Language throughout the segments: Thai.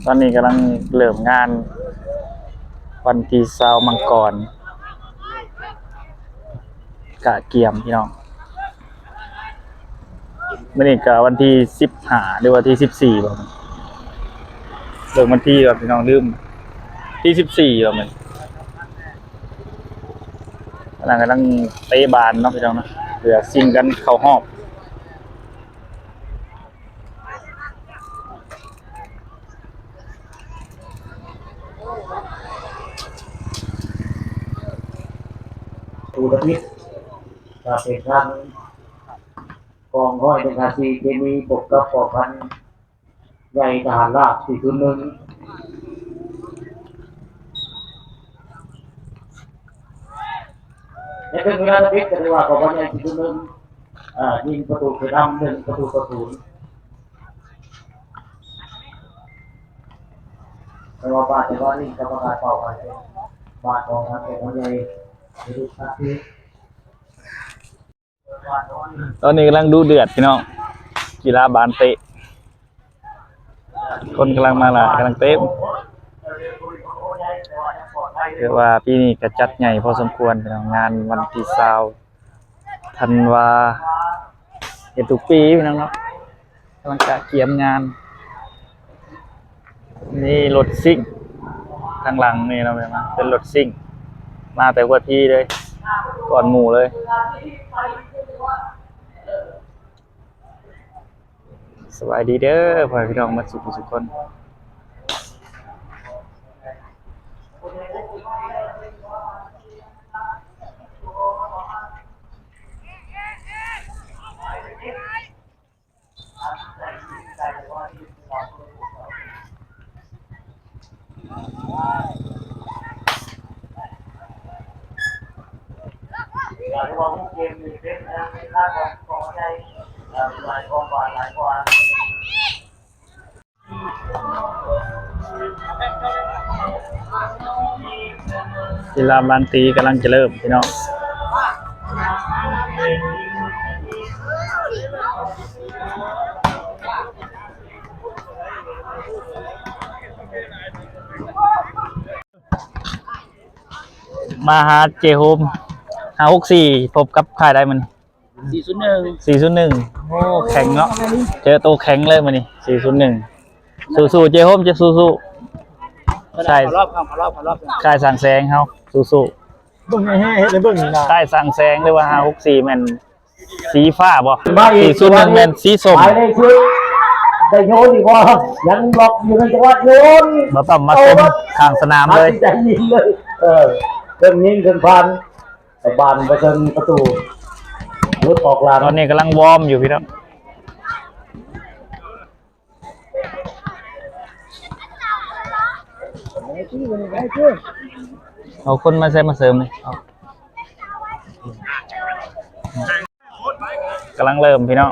ตอนนี้กำลังเริ่มงานวันที่เสามังกรกะเกียมพี่น้องมื่อนี้ก็วันที่15หรือวันที่14บ่เริ่มวันที่แบบพี่น้องลืมที่14แล้วมันกำลังเตะบานเนาะพี่น้องเนาะเพื่อซิ่งกันเข้ารอบตูดพิษจะเป็นการกองห้อยเป็นอาชีพเคมีบกกับปอพันใหญ่ทหารราบ401ในเป็นเวลาพิษจะเรียกว่าปอพันใหญ่401ยิงประตูเขตดำ1ประตูต่อ0แต่ว่าบาดแต่ว่านี่กรรมการเป่าไปบาดของทางปอพันใหญ่ในทุกทัศน์ตอนนี้กำลังดูเดือดพี่น้องกีฬาบานเตะคนกำลังมาละกำลังเตะเรียกว่าปีนี้ก็จัดใหญ่พอสมควรพี่น้องงานวันที่20ธันวาเฮ็ดทุกปีพี่น้องเนาะกำลังจะเกียมงานนี่รถซิ่งทางหลังนี่เราเป็นรถซิ่งมาแต่หัวที่เลยก่อนหมู่เลยสวัสดีเด้อพ่อพี่น้องมาสุขทุกคนที่ว่าผู้เกมมีเป็นค่าของใจหลายกองกว่าหลายกว่ากีฬาบานตีกำลังจะเริ่มพี่น้องมาหาเจโฮม564พบกับใครได้มัน401โอ้แข็งเนาะเจอตัวแข็งเลยมันนี่401สู้ๆเจโฮมจะสู้ๆใช่รอบค่ายสั่งแสงเฮาสู้ๆเบิ่งให้เฮ็ดเบิ่งนี่นะค่ายสั่งแสงหรือว่า564แม่นสีฟ้าบ่401แม่นสีส้มไปได้คือได้โยนดีกว่ายังล็อกอยู่ในจังหวัดโยนบ่ต้องมาชมข้างสนามเลยใจยิงเลยเรื่องยิงขึ้นพันแต่บานไปจนประตูรุดออกลานตอนนี้กำลังวอร์มอยู่พี่น้องเอาคนมาเสริมเลยกำลังเริ่มพี่น้อง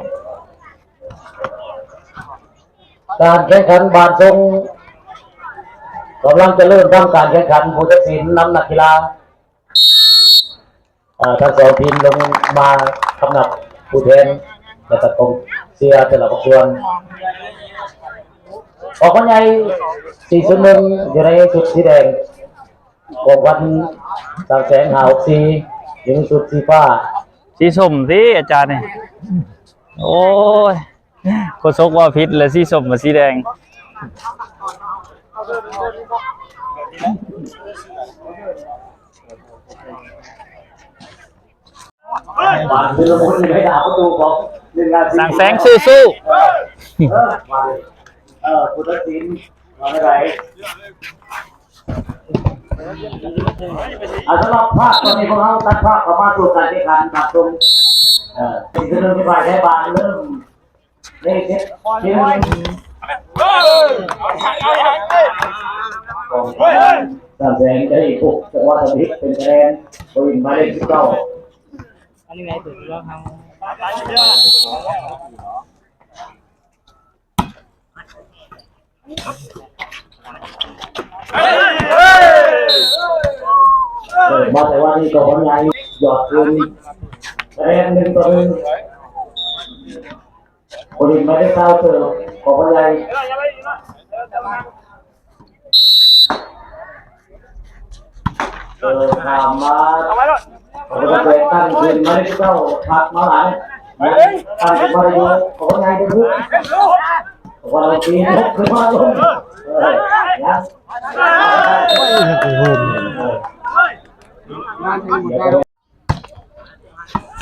การแข่งขันบานทรงกำลังจะเริ่มทำการแข่งขันผู้ตัดสินน้ำหนักกีฬาทั้งสองทีมลงมาคำนับผู้แทนและก็กองเชียร์แต่ละคนออกคนใหญ่401อยู่ในชุดสีแดงของวันสั่งแสง564อยู่ในชุดสีฟ้าสีส้มสิอาจารย์นี่โอ้ยโคศกว่าพิษเลยสีส้มกับสีแดงสั่งแสงสู้ผู้ตัดสินมาไม่ไรสำหรับภาคตอนนี้พวกเขาตัดภาคเข้ามาสู่การแข่งขันตัดตรงสิ่งที่เริ่มที่ฝ่ายใช้บานเริ่มได้เช็ดที่หนึ่งสั่งแสงได้พวกแต่ว่าสถิตเป็นคะแนนบริณมาได้19อันนี้ไงถือว่าทำมาแต่ว่านี่ก็คนใหญ่หยอดคืนคะแนน1-1บริณมาได้9เจอของคนใหญ่ ถามมาผมจะเป็นตั้งคืนมาได้เจ้าพักมาหลังตั้งคืนมาอยู่ขอไงเดี๋ยววันเราปีนขึ้นมาลงนะ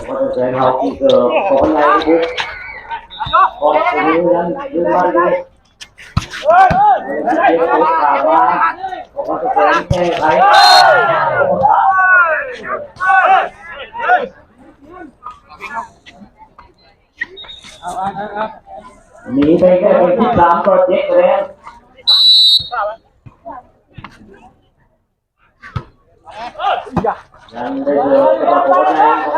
ผมจะใช้เขาที่เกิดขอไงเดี๋ยวขอคนนี้นั้นขึ้นมาเลยถามว่าผมจะเป็นแค่ไหนหนีไปแค่เป็นที่3โปรเจกต์แล้วยังได้เลยกับโค้ชแรงของ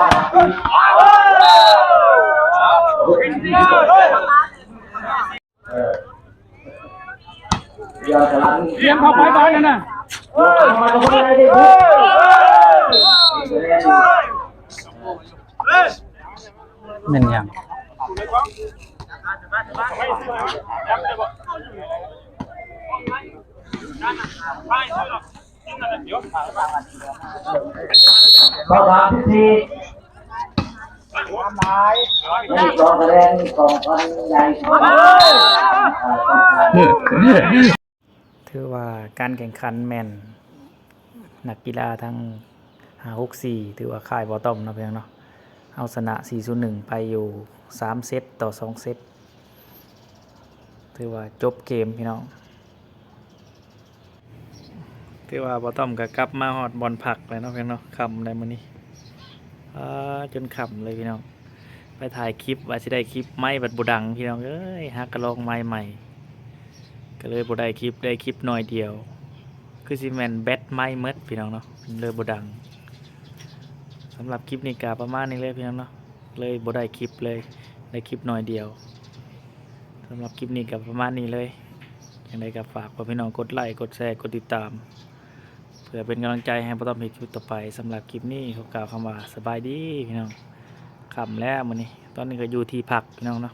อย่าฉลาดเลี้ยงเข้าไปก่อนนะมาตรงนี้ดิแม่นยัง ข้อความที่สี่ไม่ลองแสดงของพันใหญ่ถือว่าการแข่งขันแม่นนักกีฬาทั้ง5-6-4ถือว่าค่ายบ่ต้อมเนาะเพียงเนาะเอาชนะ4-1ไปอยู่3เซตต่อ2เซตถือว่าจบเกมพี่น้องถือว่าบ่ต้อมก็กลับมาฮอดบอลผักแล้วเนาะเพียงเนาะค่ำได้มื้อนี้จนค่ำเลยพี่น้องไปถ่ายคลิปว่าสิได้คลิปไม้บัดบ่ดังพี่น้องเอ้ยฮักกะลองไม้ใหม่ก็เลยบ่ได้คลิปได้คลิปน้อยเดียวคือสิแม่นแบตไม้หมดพี่น้องเนาะเลยบ่ดังสำหรับคลิปนี้ก็ประมาณนี้เลยพี่น้องเนาะเลยบ่ได้คลิปเลยได้คลิปน้อยเดียวสำหรับคลิปนี้ก็ประมาณนี้เลยอย่างไรก็ฝากพี่น้องกดไลค์กดแชร์กดติดตามเพื่อเป็นกำลังใจให้บ่ต้องมีคลิปต่อไปสำหรับคลิปนี้ขอกล่าวคำว่าสบายดีพี่น้องค่ำแล้วมื้อนี้ตอนนี้ก็อยู่ที่พักพี่น้องเนาะ